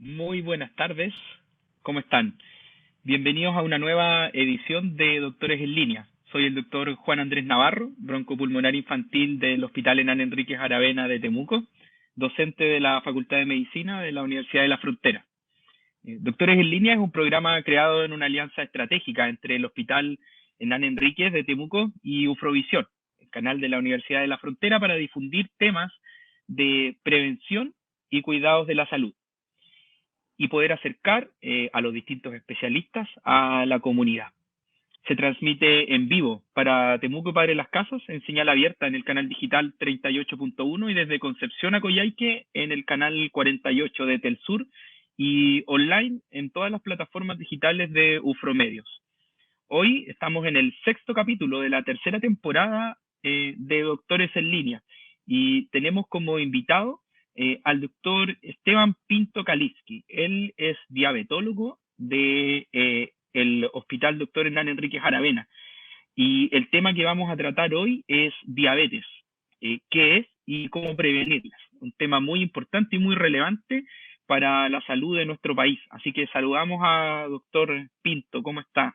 Muy buenas tardes, ¿cómo están? Bienvenidos a una nueva edición de Doctores en Línea. Soy el doctor Juan Andrés Navarro, broncopulmonar infantil del Hospital Hernán Enríquez Aravena de Temuco, docente de la Facultad de Medicina de la Universidad de la Frontera. Doctores en Línea es un programa creado en una alianza estratégica entre el Hospital Hernán Enríquez de Temuco y Ufrovisión, el canal de la Universidad de la Frontera, para difundir temas de prevención y cuidados de la salud y poder acercar a los distintos especialistas a la comunidad. Se transmite en vivo para Temuco y Padre Las Casas en señal abierta en el canal digital 38.1 y desde Concepción a Coyhaique en el canal 48 de Telsur y online en todas las plataformas digitales de Ufromedios. Hoy estamos en el sexto capítulo de la tercera temporada de Doctores en Línea y tenemos como invitado al doctor Esteban Pinto Kaliski. Él es diabetólogo de el Hospital Doctor Hernán Enríquez Aravena y el tema que vamos a tratar hoy es diabetes, qué es y cómo prevenirla. Un tema muy importante y muy relevante para la salud de nuestro país. Así que saludamos a doctor Pinto, ¿cómo está?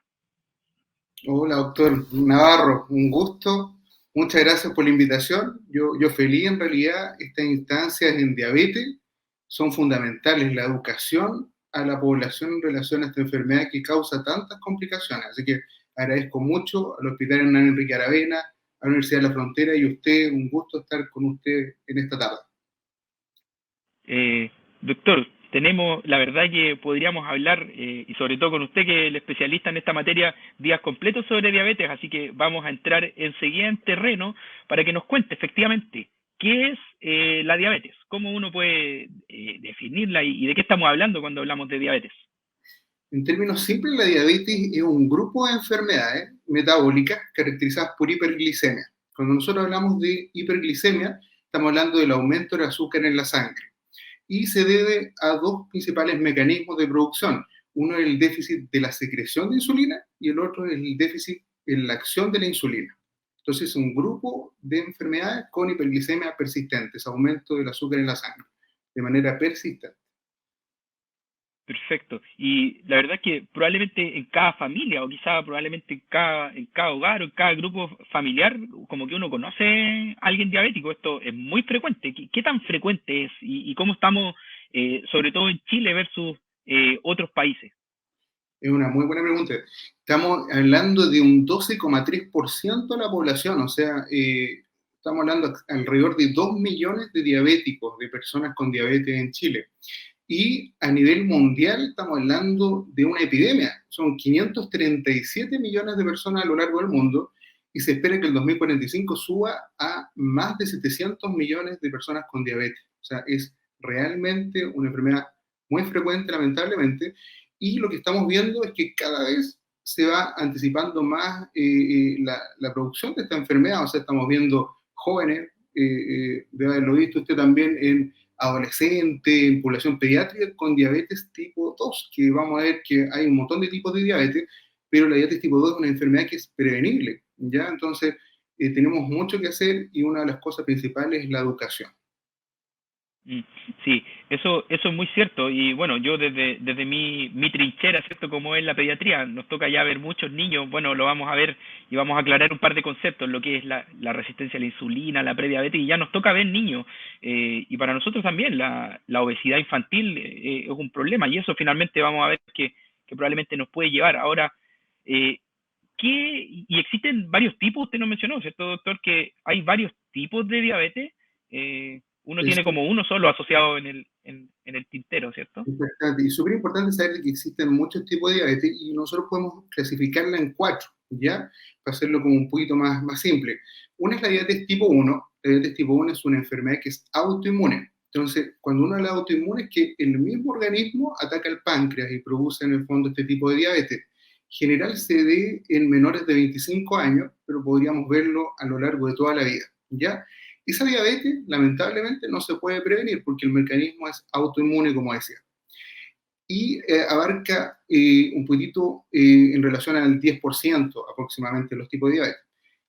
Hola, doctor Navarro, un gusto. Muchas gracias por la invitación. Yo feliz en realidad. Estas instancias en diabetes son fundamentales. La educación a la población en relación a esta enfermedad que causa tantas complicaciones. Así que agradezco mucho al Hospital Hernán Enrique Aravena, a la Universidad de la Frontera y a usted. Un gusto estar con usted en esta tarde. Doctor, tenemos, la verdad que podríamos hablar, y sobre todo con usted, que es el especialista en esta materia, días completos sobre diabetes, así que vamos a entrar enseguida en terreno para que nos cuente efectivamente qué es la diabetes, cómo uno puede definirla y de qué estamos hablando cuando hablamos de diabetes. En términos simples, la diabetes es un grupo de enfermedades metabólicas caracterizadas por hiperglicemia. Cuando nosotros hablamos de hiperglicemia, estamos hablando del aumento del azúcar en la sangre. Y se debe a dos principales mecanismos de producción. Uno es el déficit de la secreción de insulina y el otro es el déficit en la acción de la insulina. Entonces, es un grupo de enfermedades con hiperglicemia persistentes, aumento del azúcar en la sangre, de manera persistente. Perfecto. Y la verdad es que probablemente en cada familia o quizá probablemente en cada hogar o en cada grupo familiar, como que uno conoce a alguien diabético. Esto es muy frecuente. ¿Qué tan frecuente es y cómo estamos, sobre todo en Chile versus otros países? Es una muy buena pregunta. Estamos hablando de un 12,3% de la población, o sea, estamos hablando alrededor de 2 millones de diabéticos, de personas con diabetes en Chile. Y a nivel mundial estamos hablando de una epidemia. Son 537 millones de personas a lo largo del mundo y se espera que el 2045 suba a más de 700 millones de personas con diabetes. O sea, es realmente una enfermedad muy frecuente, lamentablemente, y lo que estamos viendo es que cada vez se va anticipando más la producción de esta enfermedad. O sea, estamos viendo jóvenes, de haberlo visto usted también en adolescente, en población pediátrica con diabetes tipo 2, que vamos a ver que hay un montón de tipos de diabetes, pero la diabetes tipo 2 es una enfermedad que es prevenible, ¿ya? Entonces, tenemos mucho que hacer y una de las cosas principales es la educación. Mm, sí, eso es muy cierto. Y bueno, yo desde mi trinchera, ¿cierto? Como es la pediatría, nos toca ya ver muchos niños. Bueno, lo vamos a ver y vamos a aclarar un par de conceptos, lo que es la resistencia a la insulina, la prediabetes, y ya nos toca ver niños. Y para nosotros también la obesidad infantil es un problema, y eso finalmente vamos a ver que probablemente nos puede llevar. Ahora, eh, y existen varios tipos, usted nos mencionó, ¿cierto, doctor? Que hay varios tipos de diabetes. Uno tiene Es como uno solo asociado en el tintero, ¿cierto? importante y súper importante saber que existen muchos tipos de diabetes y nosotros podemos clasificarla en cuatro, ¿ya? Para hacerlo como un poquito más simple. Una es la diabetes tipo 1. La diabetes tipo 1 es una enfermedad que es autoinmune. Entonces, cuando uno habla de autoinmune es que el mismo organismo ataca el páncreas y produce en el fondo este tipo de diabetes. En general se ve en menores de 25 años, pero podríamos verlo a lo largo de toda la vida, ¿ya? Esa diabetes, lamentablemente, no se puede prevenir porque el mecanismo es autoinmune, como decía, y abarca un poquito en relación al 10% aproximadamente de los tipos de diabetes.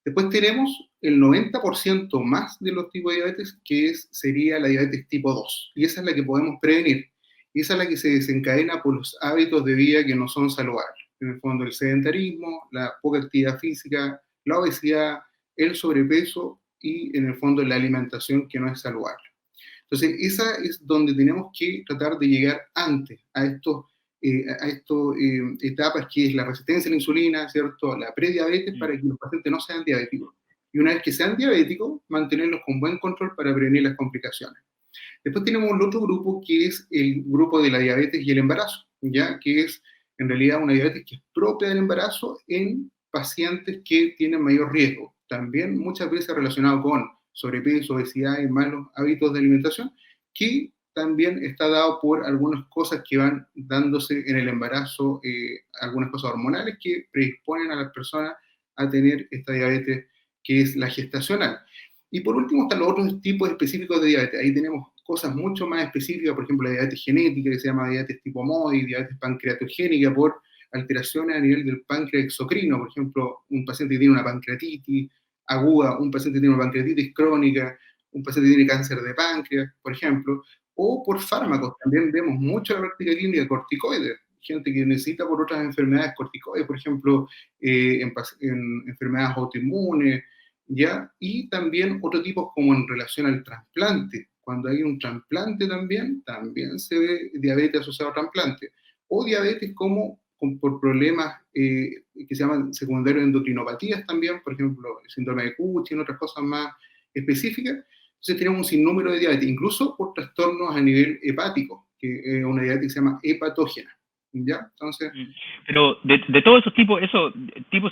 Después tenemos el 90% más de los tipos de diabetes, que sería la diabetes tipo 2, y esa es la que podemos prevenir. y esa es la que se desencadena por los hábitos de vida que no son saludables. En el fondo, el sedentarismo, la poca actividad física, la obesidad, el sobrepeso y, en el fondo, la alimentación que no es saludable. Entonces, esa es donde tenemos que tratar de llegar antes a estas etapas que es la resistencia a la insulina, ¿cierto? La prediabetes, para que los pacientes no sean diabéticos. Y una vez que sean diabéticos, mantenerlos con buen control para prevenir las complicaciones. Después tenemos el otro grupo que es el grupo de la diabetes y el embarazo, ¿ya? Que es en realidad una diabetes que es propia del embarazo en pacientes que tienen mayor riesgo. También muchas veces relacionado con sobrepeso, obesidad y malos hábitos de alimentación, que también está dado por algunas cosas que van dándose en el embarazo, algunas cosas hormonales que predisponen a las personas a tener esta diabetes que es la gestacional. Y por último están los otros tipos específicos de diabetes. Ahí tenemos cosas mucho más específicas, por ejemplo, la diabetes genética, que se llama diabetes tipo MODY, diabetes pancreatogénica por alteraciones a nivel del páncreas exocrino. Por ejemplo, un paciente que tiene una pancreatitis aguda, un paciente que tiene una pancreatitis crónica, un paciente que tiene cáncer de páncreas, por ejemplo, o por fármacos. También vemos mucho en la práctica clínica de corticoides, gente que necesita por otras enfermedades corticoides, por ejemplo, en enfermedades autoinmunes, ¿ya? Y también otro tipo como en relación al trasplante. Cuando hay un trasplante también se ve diabetes asociado a trasplante. O diabetes por problemas que se llaman secundarios endocrinopatías también, por ejemplo, el síndrome de Cushing, otras cosas más específicas. Entonces tenemos un sinnúmero de diabetes, incluso por trastornos a nivel hepático, que es una diabetes que se llama hepatógena. ¿Ya? Entonces, pero de todos esos tipos,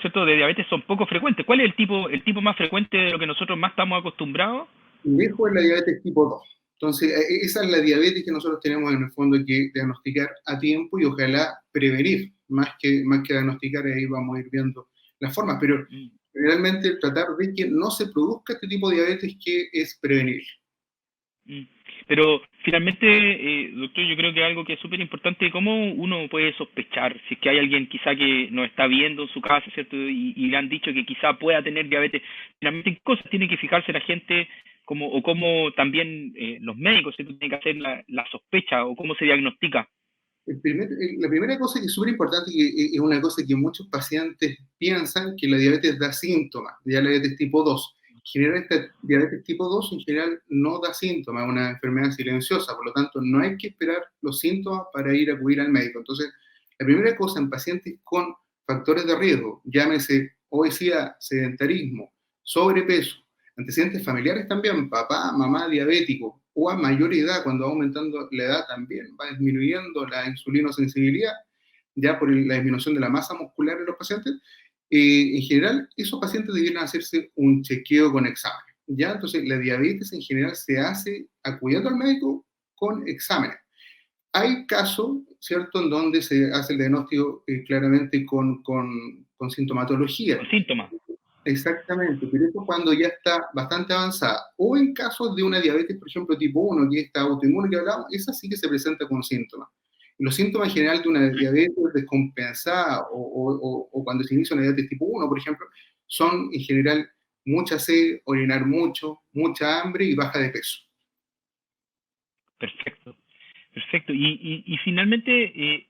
¿cierto?, de diabetes son poco frecuentes. ¿Cuál es el tipo más frecuente de lo que nosotros más estamos acostumbrados? lejos es la diabetes tipo 2. Entonces, esa es la diabetes que nosotros tenemos en el fondo que diagnosticar a tiempo y ojalá prevenir, más que diagnosticar, ahí vamos a ir viendo las formas, pero realmente tratar de que no se produzca este tipo de diabetes que es prevenir. Pero finalmente, doctor, yo creo que algo que es súper importante, ¿cómo uno puede sospechar si es que hay alguien quizá que nos está viendo en su casa, ¿cierto? Y le han dicho que quizá pueda tener diabetes. Finalmente, ¿en qué cosas tiene que fijarse la gente o cómo también los médicos, ¿cierto?, tienen que hacer la sospecha o cómo se diagnostica? La primera cosa que es súper importante, que es una cosa que muchos pacientes piensan, que la diabetes da síntomas, ya la diabetes tipo 2. En general, esta diabetes tipo 2 en general no da síntomas, es una enfermedad silenciosa, por lo tanto no hay que esperar los síntomas para ir a acudir al médico. Entonces, la primera cosa en pacientes con factores de riesgo, llámese obesidad, sedentarismo, sobrepeso, antecedentes familiares también, papá, mamá diabético, o a mayor edad, cuando va aumentando la edad también, va disminuyendo la insulinosensibilidad, ya por la disminución de la masa muscular en los pacientes. En general, esos pacientes debieran hacerse un chequeo con exámenes, ¿ya? Entonces, la diabetes en general se hace acudiendo al médico con exámenes. Hay casos, ¿cierto?, en donde se hace el diagnóstico claramente con sintomatología. Con síntomas. Exactamente, pero eso cuando ya está bastante avanzada. O en casos de una diabetes, por ejemplo, tipo 1, que es esta autoinmune que hablamos, esa sí que se presenta con síntomas. Los síntomas en general de una diabetes descompensada o cuando se inicia una diabetes tipo 1, por ejemplo, son en general mucha sed, orinar mucho, mucha hambre y baja de peso. Perfecto. Perfecto. Y finalmente,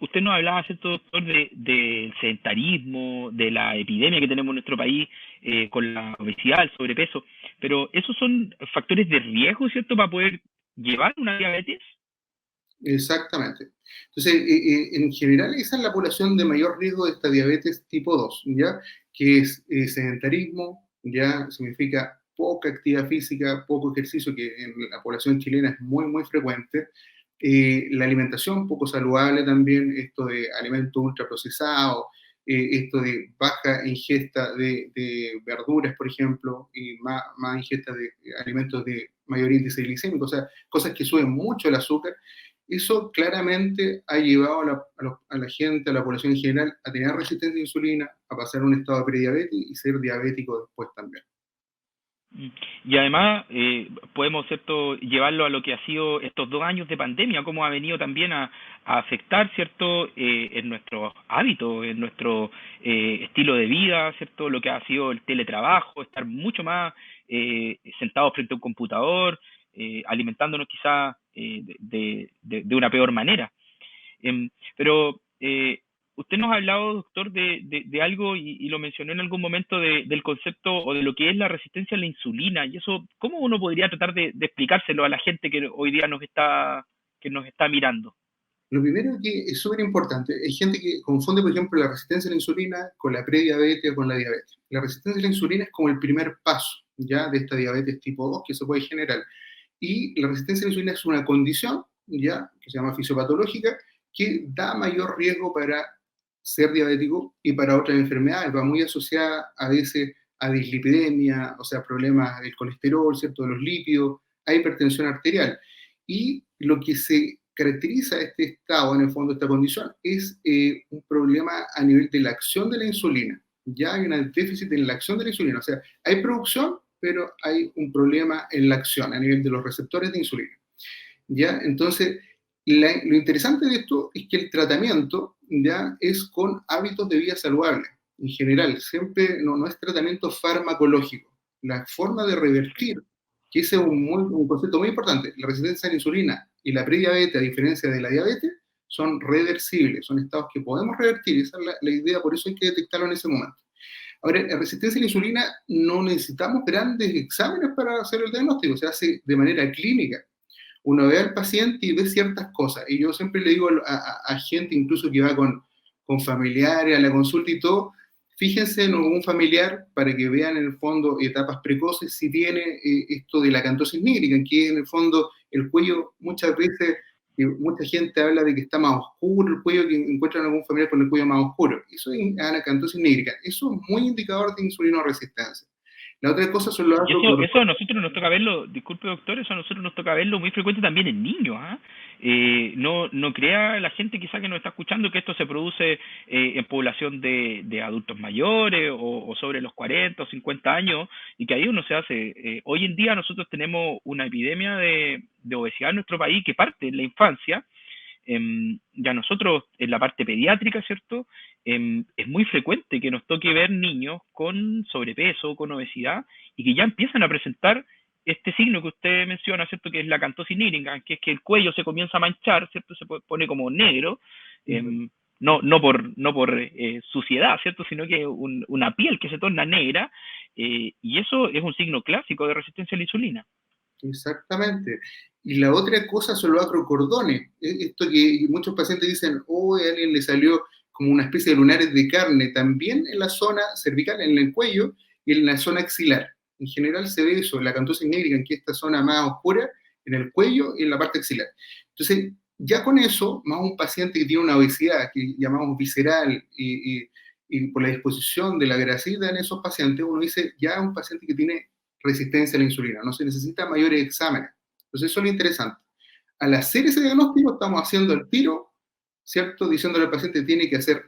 usted nos hablaba, ¿cierto, doctor, del sedentarismo, de la epidemia que tenemos en nuestro país con la obesidad, el sobrepeso, pero esos son factores de riesgo, ¿cierto?, para poder llevar una diabetes. Exactamente. Entonces, en general, esa es la población de mayor riesgo de esta diabetes tipo 2, ¿ya? Que es sedentarismo, ya significa poca actividad física, poco ejercicio, que en la población chilena es muy, muy frecuente. La alimentación poco saludable también, esto de alimentos ultraprocesados, esto de baja ingesta de verduras, por ejemplo, y más ingesta de alimentos de mayor índice glicémico, o sea, cosas que suben mucho el azúcar. Eso claramente ha llevado a la gente, a la población en general, a tener resistencia a insulina, a pasar a un estado de prediabetes y ser diabético después también. Y además podemos, ¿cierto?, llevarlo a lo que ha sido estos 2 años de pandemia, cómo ha venido también a afectar, ¿cierto?, en nuestros hábitos, en nuestro estilo de vida, ¿cierto?, lo que ha sido el teletrabajo, estar mucho más sentados frente a un computador, alimentándonos quizás de una peor manera. Pero usted nos ha hablado, doctor, de algo y lo mencionó en algún momento del concepto o de lo que es la resistencia a la insulina. Y eso, ¿cómo uno podría tratar de explicárselo a la gente que hoy día que nos está mirando? Lo primero que es súper importante, hay gente que confunde, por ejemplo, la resistencia a la insulina con la prediabetes o con la diabetes. La resistencia a la insulina es como el primer paso ya de esta diabetes tipo 2 que se puede generar. Y la resistencia a la insulina es una condición ya que se llama fisiopatológica que da mayor riesgo para ser diabético y para otras enfermedades. Va muy asociada a veces a dislipidemia, o sea, problemas del colesterol, ¿cierto? De los lípidos, a hipertensión arterial. Y lo que se caracteriza este estado, en el fondo, esta condición, es un problema a nivel de la acción de la insulina. Ya hay un déficit en la acción de la insulina, o sea, hay producción, pero hay un problema en la acción a nivel de los receptores de insulina. ¿Ya? Entonces, lo interesante de esto es que el tratamiento ya es con hábitos de vida saludable, en general, siempre no es tratamiento farmacológico. La forma de revertir, que ese es un concepto muy importante, la resistencia a la insulina y la prediabetes, a diferencia de la diabetes, son reversibles, son estados que podemos revertir, esa es la idea, por eso hay que detectarlo en ese momento. Ahora, en resistencia a la insulina no necesitamos grandes exámenes para hacer el diagnóstico, se hace de manera clínica. Uno ve al paciente y ve ciertas cosas. Y yo siempre le digo a gente, incluso que va con familiares a la consulta y todo, fíjense en algún familiar para que vean en el fondo etapas precoces si tiene esto de la acantosis nígrica, que en el fondo el cuello muchas veces, mucha gente habla de que está más oscuro el cuello, que encuentran algún familiar con el cuello más oscuro. Eso es acantosis nígrica. Eso es muy indicador de insulinoresistencia. La otra cosa son los Y eso a nosotros nos toca verlo, disculpe doctor, eso a nosotros nos toca verlo muy frecuente también en niños. ¿Ah? No crea la gente quizá que nos está escuchando que esto se produce en población de adultos mayores o sobre los 40 o 50 años y que ahí uno se hace. Hoy en día nosotros tenemos una epidemia de obesidad en nuestro país que parte en la infancia. Ya nosotros en la parte pediátrica, ¿cierto? Es muy frecuente que nos toque ver niños con sobrepeso, con obesidad, y que ya empiezan a presentar este signo que usted menciona, ¿cierto? Que es la acantosis nigricans, que es que el cuello se comienza a manchar, ¿cierto? Se pone como negro, no por suciedad, ¿cierto? Sino que una piel que se torna negra, y eso es un signo clásico de resistencia a la insulina. Exactamente. Y la otra cosa son los acrocordones. Esto que muchos pacientes dicen, oh, a alguien le salió como una especie de lunares de carne, también en la zona cervical, en el cuello y en la zona axilar. En general se ve eso, la acantosis nigricans, que es esta zona más oscura, en el cuello y en la parte axilar. Entonces, ya con eso, más un paciente que tiene una obesidad, que llamamos visceral, y por la disposición de la grasita en esos pacientes, uno dice, ya un paciente que tiene resistencia a la insulina, no se necesitan mayores exámenes. Entonces eso es lo interesante. Al hacer ese diagnóstico estamos haciendo el tiro, ¿cierto? Diciéndole al paciente que tiene que hacer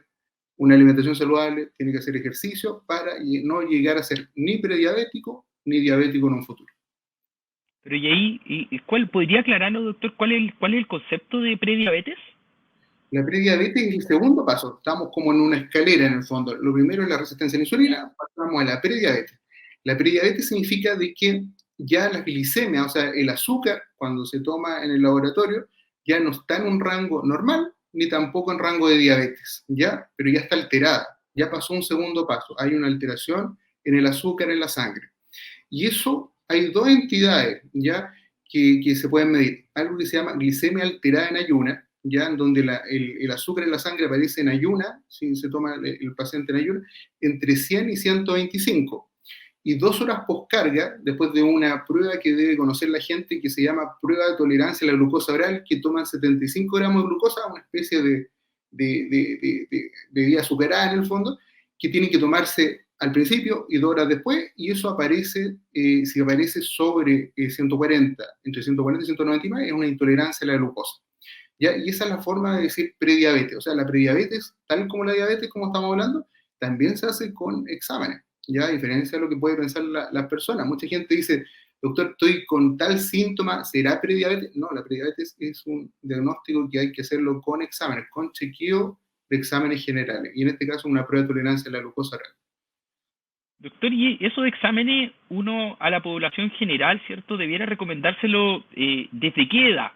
una alimentación saludable, tiene que hacer ejercicio para no llegar a ser ni prediabético ni diabético en un futuro. Pero y ahí, ¿cuál podría aclararnos, doctor, cuál es el concepto de prediabetes? La prediabetes es el segundo paso, estamos como en una escalera en el fondo. Lo primero es la resistencia a la insulina, pasamos a la prediabetes. La prediabetes significa de que ya la glicemia, o sea, el azúcar, cuando se toma en el laboratorio, ya no está en un rango normal, ni tampoco en rango de diabetes, ¿ya? Pero ya está alterada, ya pasó un segundo paso, hay una alteración en el azúcar en la sangre. Y eso hay dos entidades, ¿ya? Que se pueden medir. Algo que se llama glicemia alterada en ayuna, ya en donde el azúcar en la sangre aparece en ayuna, si se toma el paciente en ayuna, entre 100 y 125. Y 2 horas poscarga, después de una prueba que debe conocer la gente, que se llama prueba de tolerancia a la glucosa oral, que toman 75 gramos de glucosa, una especie de bebida azucarada en el fondo, que tienen que tomarse al principio y 2 horas después, y eso aparece, si aparece sobre 140, entre 140 y 199, es una intolerancia a la glucosa. ¿Ya? Y esa es la forma de decir prediabetes. O sea, la prediabetes, tal como la diabetes, como estamos hablando, también se hace con exámenes, ¿ya? A diferencia de lo que puede pensar la persona. Mucha gente dice, doctor, estoy con tal síntoma, ¿será prediabetes? No, la prediabetes es un diagnóstico que hay que hacerlo con exámenes, con chequeo de exámenes generales. Y en este caso, una prueba de tolerancia a la glucosa oral. Doctor, y esos exámenes, uno a la población general, ¿cierto? Debiera recomendárselo desde qué edad.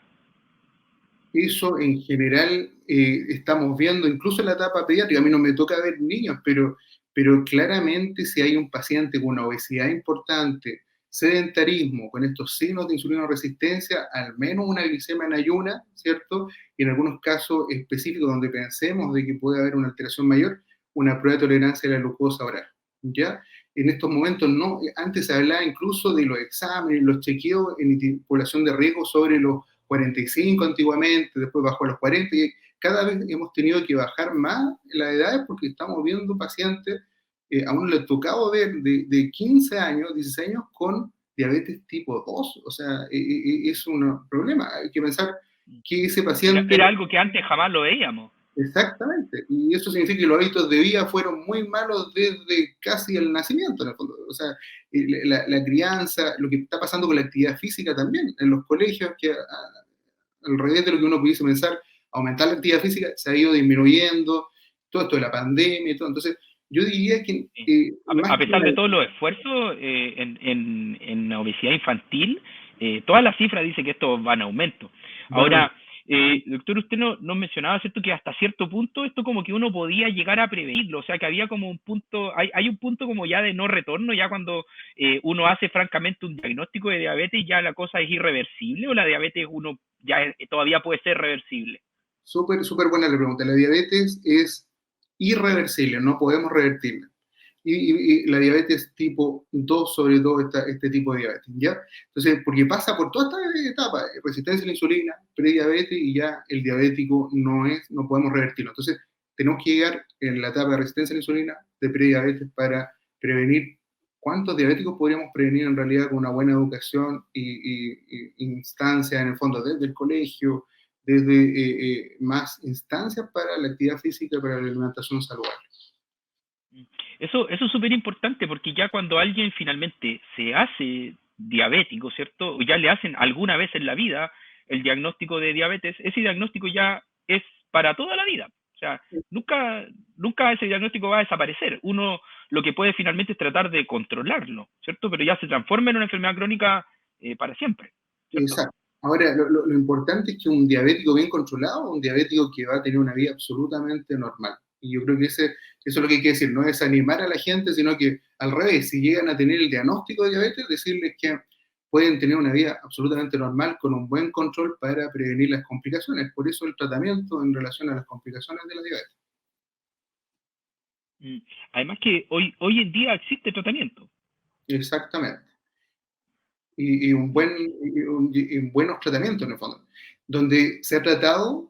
Eso en general estamos viendo, incluso en la etapa pediátrica, a mí no me toca ver niños, pero claramente si hay un paciente con una obesidad importante, sedentarismo, con estos signos de insulino resistencia, al menos una glicemia en ayuna, ¿cierto? Y en algunos casos específicos donde pensemos de que puede haber una alteración mayor, una prueba de tolerancia a la glucosa oral, ¿ya? En estos momentos no, antes se hablaba incluso de los exámenes, los chequeos en población de riesgo sobre los 45 antiguamente, después bajó a los 40 y cada vez hemos tenido que bajar más la edad porque estamos viendo pacientes, a uno le ha tocado ver de 15 años, 16 años con diabetes tipo 2, o sea, es un problema, hay que pensar que ese paciente. Era algo que antes jamás lo veíamos. Exactamente, y eso significa que los hábitos de vida fueron muy malos desde casi el nacimiento, en el fondo. O sea, la crianza, lo que está pasando con la actividad física también, en los colegios, que al revés de lo que uno pudiese pensar, aumentar la actividad física se ha ido disminuyendo, todo esto de la pandemia y todo. Entonces, yo diría que Sí. más A que pesar de todos los esfuerzos en obesidad infantil, todas las cifras dicen que esto va en aumento. van Ahora, doctor, usted nos mencionaba, ¿cierto?, que hasta cierto punto esto como que uno podía llegar a prevenirlo, o sea, que había como un punto, hay un punto como ya de no retorno, ya cuando uno hace francamente un diagnóstico de diabetes, ya la cosa es irreversible, o la diabetes uno ya todavía puede ser reversible. súper, súper buena la pregunta. La diabetes es irreversible, no podemos revertirla. Y la diabetes tipo 2 sobre todo este tipo de diabetes, ¿ya? Entonces, porque pasa por toda esta etapa, resistencia a la insulina, prediabetes y ya el diabético no podemos revertirlo. Entonces, tenemos que llegar en la etapa de resistencia a la insulina, de prediabetes, para prevenir. ¿Cuántos diabéticos podríamos prevenir en realidad con una buena educación y instancias en el fondo desde el colegio, desde más instancias para la actividad física, para la alimentación saludable? Eso es súper importante porque ya cuando alguien finalmente se hace diabético, ¿cierto? O ya le hacen alguna vez en la vida el diagnóstico de diabetes, ese diagnóstico ya es para toda la vida. O sea, nunca ese diagnóstico va a desaparecer. Uno lo que puede finalmente es tratar de controlarlo, ¿cierto? Pero ya se transforma en una enfermedad crónica para siempre, ¿cierto? Exacto. Ahora, lo importante es que un diabético bien controlado, un diabético que va a tener una vida absolutamente normal. Y yo creo que eso es lo que hay que decir, no es animar a la gente, sino que al revés, si llegan a tener el diagnóstico de diabetes, decirles que pueden tener una vida absolutamente normal con un buen control para prevenir las complicaciones. Por eso el tratamiento en relación a las complicaciones de la diabetes. Mm. Además que hoy en día existe tratamiento. Exactamente. Y un buen, y buenos tratamientos en el fondo, donde se ha tratado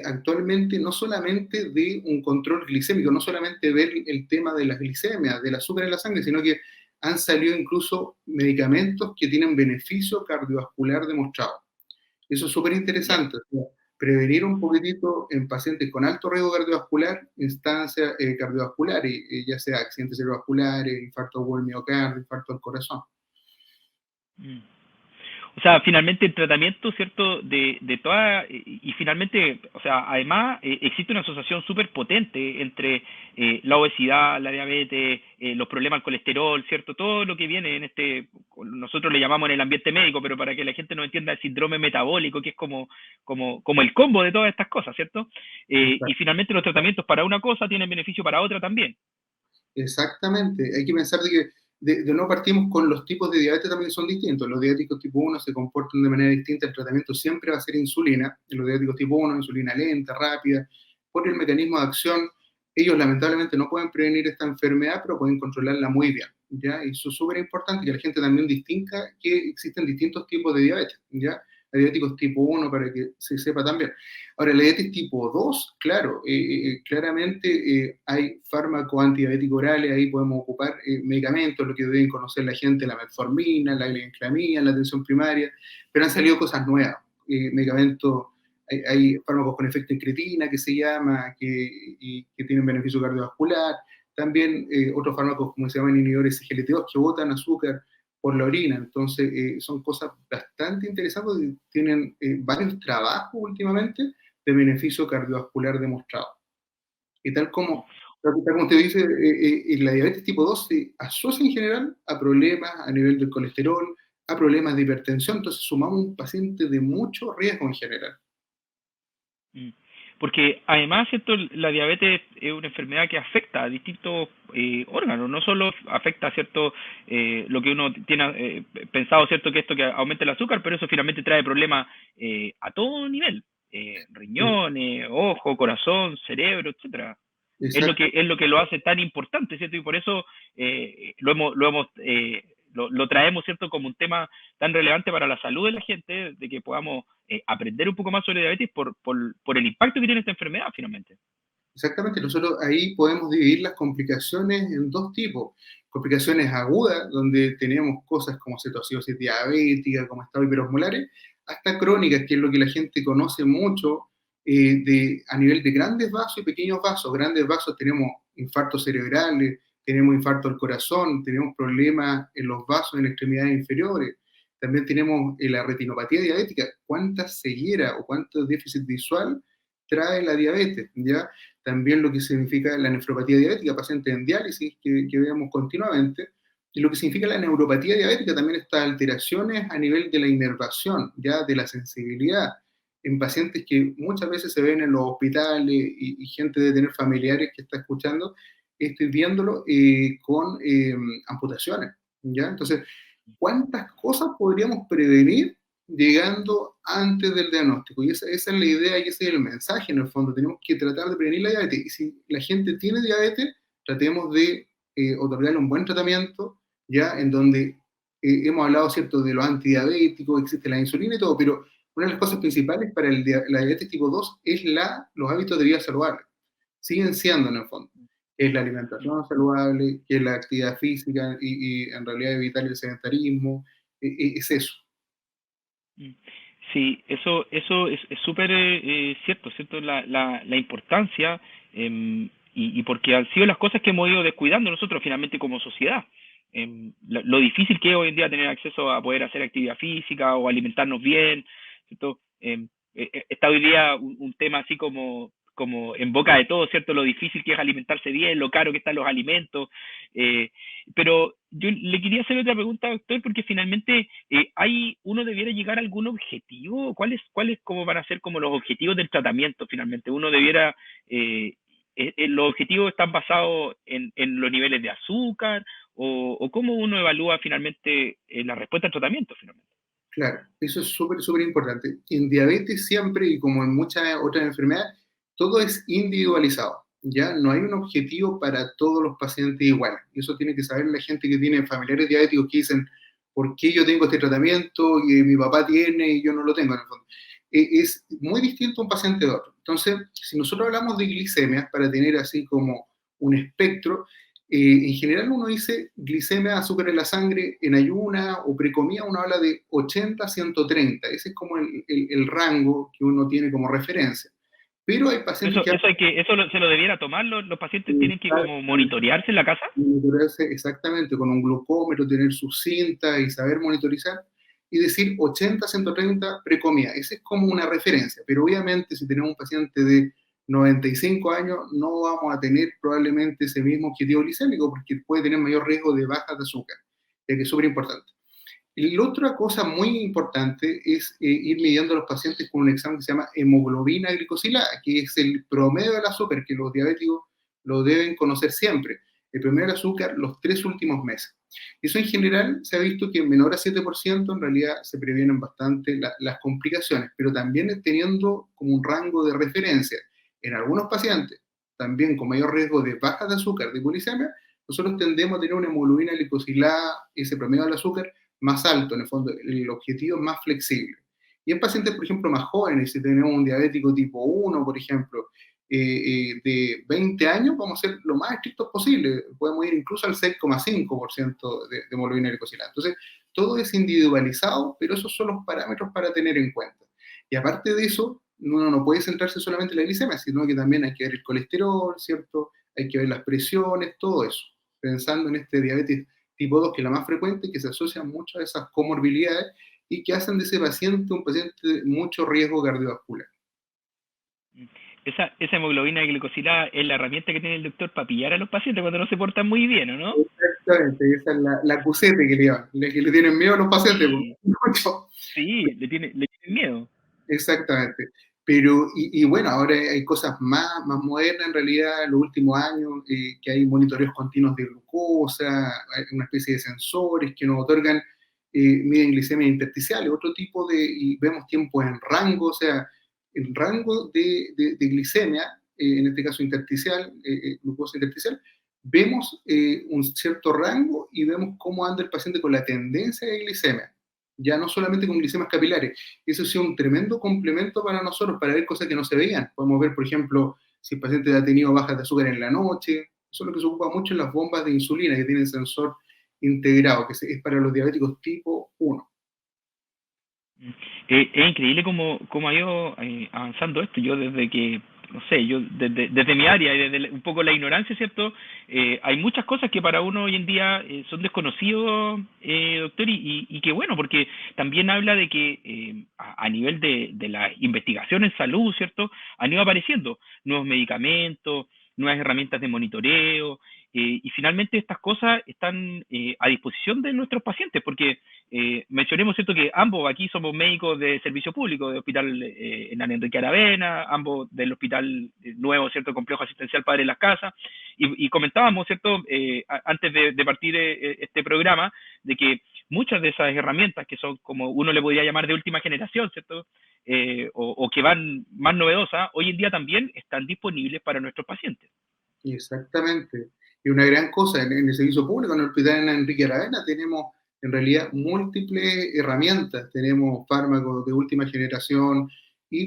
actualmente no solamente de un control glicémico, no solamente ver el tema de las glicemias, del azúcar en la sangre, sino que han salido incluso medicamentos que tienen beneficio cardiovascular demostrado. Eso es súper Ya. interesante, o sea, prevenir un poquitito en pacientes con alto riesgo cardiovascular, instancias cardiovasculares, ya sea accidentes cerebrovasculares, infarto del miocardio, infarto del corazón. Mm. O sea, finalmente el tratamiento, ¿cierto? De toda, y finalmente, o sea, además existe una asociación súper potente entre la obesidad, la diabetes, los problemas del colesterol, ¿cierto? Todo lo que viene en nosotros le llamamos en el ambiente médico, pero para que la gente no entienda el síndrome metabólico, que es como el combo de todas estas cosas, ¿cierto? Y finalmente los tratamientos para una cosa tienen beneficio para otra también. Exactamente, hay que pensar de que de no partimos con los tipos de diabetes también son distintos. Los diabéticos tipo 1 se comportan de manera distinta, el tratamiento siempre va a ser insulina, en los diabéticos tipo 1, insulina lenta, rápida, por el mecanismo de acción, ellos lamentablemente no pueden prevenir esta enfermedad, pero pueden controlarla muy bien, ¿ya? Y eso es súper importante que la gente también distinga que existen distintos tipos de diabetes, ¿ya? Hay diabéticos tipo 1 para que se sepa también. Ahora, la diabetes tipo 2, claro, claramente hay fármacos antidiabéticos orales, ahí podemos ocupar medicamentos, lo que deben conocer la gente, la metformina, la glibenclamida, la atención primaria, pero han salido cosas nuevas, medicamentos, hay fármacos con efecto incretina que se llama, que tienen beneficio cardiovascular, también otros fármacos como se llaman inhibidores SGLT2 que botan azúcar por la orina. Entonces, son cosas bastante interesantes y tienen varios trabajos últimamente de beneficio cardiovascular demostrado. Y tal como usted dice, la diabetes tipo 2 se asocia en general a problemas a nivel del colesterol, a problemas de hipertensión, entonces sumamos un paciente de mucho riesgo en general. Mm. Porque además, ¿cierto? La diabetes es una enfermedad que afecta a distintos órganos, no solo afecta, ¿cierto? Lo que uno tiene pensado, ¿cierto? Que esto que aumenta el azúcar, pero eso finalmente trae problemas a todo nivel, Eh, riñones, ojo, corazón, cerebro, etcétera. Exacto. Es lo que lo hace tan importante, ¿cierto? Y por eso lo traemos, ¿cierto? Como un tema tan relevante para la salud de la gente, de que podamos aprender un poco más sobre diabetes por el impacto que tiene esta enfermedad, finalmente. Exactamente, nosotros ahí podemos dividir las complicaciones en dos tipos. Complicaciones agudas, donde tenemos cosas como cetoacidosis diabética, como estado hiperosmolares, hasta crónicas, que es lo que la gente conoce mucho a nivel de grandes vasos y pequeños vasos. Grandes vasos tenemos infartos cerebrales, tenemos infarto al corazón, tenemos problemas en los vasos en extremidades inferiores. También tenemos la retinopatía diabética. ¿Cuánta ceguera o cuánto déficit visual trae la diabetes? ¿Ya? También lo que significa la nefropatía diabética, pacientes en diálisis que vemos continuamente, y lo que significa la neuropatía diabética, también estas alteraciones a nivel de la inervación, ya de la sensibilidad, en pacientes que muchas veces se ven en los hospitales y gente de tener familiares que está escuchando, estoy viéndolo con amputaciones, ¿ya? Entonces, ¿cuántas cosas podríamos prevenir llegando antes del diagnóstico? Y esa es la idea y ese es el mensaje en el fondo. Tenemos que tratar de prevenir la diabetes. Y si la gente tiene diabetes, tratemos de otorgarle un buen tratamiento, ya en donde hemos hablado, ¿cierto?, de los antidiabéticos, existe la insulina y todo, pero una de las cosas principales para la diabetes tipo 2 es los hábitos de vida saludable. Siguen siendo en el fondo. Es la alimentación saludable, que es la actividad física y en realidad evitar el sedentarismo, es eso. Mm. Sí, eso es súper cierto, ¿cierto? La importancia y porque han sido las cosas que hemos ido descuidando nosotros finalmente como sociedad. Lo difícil que es hoy en día tener acceso a poder hacer actividad física o alimentarnos bien, ¿cierto? Está hoy día un tema así como en boca de todos, ¿cierto? Lo difícil que es alimentarse bien, lo caro que están los alimentos. eh, pero yo le quería hacer otra pregunta, doctor, porque finalmente uno debiera llegar a algún objetivo. ¿Cuáles como van a ser como los objetivos del tratamiento finalmente? Uno debiera, los objetivos están basados en los niveles de azúcar o cómo uno evalúa finalmente la respuesta al tratamiento finalmente. Claro, eso es súper, súper importante. En diabetes siempre, y como en muchas otras enfermedades, todo es individualizado, ¿ya? No hay un objetivo para todos los pacientes igual. Y eso tiene que saber la gente que tiene familiares diabéticos que dicen, ¿por qué yo tengo este tratamiento y mi papá tiene y yo no lo tengo en el fondo? Es muy distinto un paciente de otro. Entonces, si nosotros hablamos de glicemias, para tener así como un espectro, en general uno dice glicemia, azúcar en la sangre, en ayuna o precomida, uno habla de 80 a 130. Ese es como el rango que uno tiene como referencia. Pero hay pacientes que Se lo debiera tomar, los pacientes tienen que hacen como monitorearse en la casa. monitorearse exactamente con un glucómetro, tener sus cintas y saber monitorizar y decir 80, 130 precomida. Esa es como una referencia, pero obviamente si tenemos un paciente de 95 años no vamos a tener probablemente ese mismo objetivo glicémico porque puede tener mayor riesgo de bajas de azúcar, ya que es súper importante. Y la otra cosa muy importante es ir midiendo a los pacientes con un examen que se llama hemoglobina glicosilada, que es el promedio del azúcar que los diabéticos lo deben conocer siempre. El promedio del azúcar los 3 últimos meses. Eso en general se ha visto que en menor a 7% en realidad se previenen bastante las complicaciones, pero también teniendo como un rango de referencia. En algunos pacientes, también con mayor riesgo de bajas de azúcar, de glicemia, nosotros tendemos a tener una hemoglobina glicosilada, ese promedio del azúcar, más alto, en el fondo, el objetivo es más flexible. Y en pacientes, por ejemplo, más jóvenes, si tenemos un diabético tipo 1, por ejemplo, de 20 años, vamos a ser lo más estrictos posible. Podemos ir incluso al 6,5% de hemoglobina glicosilada. Entonces, todo es individualizado, pero esos son los parámetros para tener en cuenta. Y aparte de eso, uno no puede centrarse solamente en la glicemia, sino que también hay que ver el colesterol, ¿cierto? Hay que ver las presiones, todo eso, pensando en este diabetes tipo 2, que es la más frecuente, que se asocia mucho a esas comorbilidades y que hacen de ese paciente un paciente de mucho riesgo cardiovascular. Esa hemoglobina glicosilada es la herramienta que tiene el doctor para pillar a los pacientes cuando no se portan muy bien, ¿o no? Exactamente, esa es la cusete que le llaman, la que le tienen miedo a los pacientes. Sí, sí, le tienen miedo. Exactamente. Pero, y bueno, ahora hay cosas más modernas en realidad en los últimos años, que hay monitoreos continuos de glucosa, hay una especie de sensores que nos otorgan, miden glicemia intersticial, otro tipo de, y vemos tiempos en rango, o sea, en rango de glicemia, en este caso intersticial, glucosa intersticial, vemos un cierto rango y vemos cómo anda el paciente con la tendencia de glicemia, ya no solamente con glicemias capilares. Eso ha sido un tremendo complemento para nosotros, para ver cosas que no se veían. Podemos ver, por ejemplo, si el paciente ha tenido bajas de azúcar en la noche. Eso es lo que se ocupa mucho en las bombas de insulina, que tienen sensor integrado, que es para los diabéticos tipo 1. Es increíble cómo ha ido avanzando esto. Yo desde que, no sé, yo desde mi área y desde un poco la ignorancia, ¿cierto? Hay muchas cosas que para uno hoy en día son desconocidos, doctor, y qué bueno, porque también habla de que a nivel de la investigación en salud, ¿cierto? Han ido apareciendo nuevos medicamentos, nuevas herramientas de monitoreo, y finalmente estas cosas están a disposición de nuestros pacientes, porque mencionemos, ¿cierto?, que ambos aquí somos médicos de servicio público, de Hospital Hernán Enrique Aravena, ambos del Hospital Nuevo, ¿cierto?, Complejo Asistencial Padre Las Casas, y comentábamos, ¿cierto?, antes de partir este programa, de que muchas de esas herramientas que son, como uno le podría llamar, de última generación, ¿cierto?, o que van más novedosas, hoy en día también están disponibles para nuestros pacientes. Exactamente. Y una gran cosa, en el servicio público, en el Hospital Hernán Enrique Aravena, tenemos en realidad múltiples herramientas. Tenemos fármacos de última generación,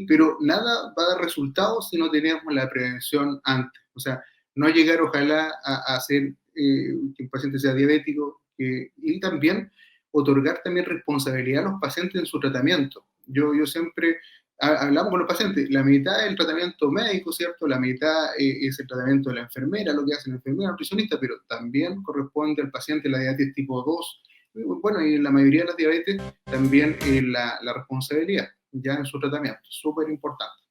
pero nada va a dar resultados si no tenemos la prevención antes. O sea, no llegar ojalá a hacer que el paciente sea diabético, y también otorgar también responsabilidad a los pacientes en su tratamiento. Yo siempre hablamos con los pacientes, la mitad es el tratamiento médico, ¿cierto? La mitad es el tratamiento de la enfermera, lo que hace la enfermera, nutricionista, pero también corresponde al paciente la diabetes tipo 2. Bueno, y en la mayoría de las diabetes también la responsabilidad ya en su tratamiento, súper importante.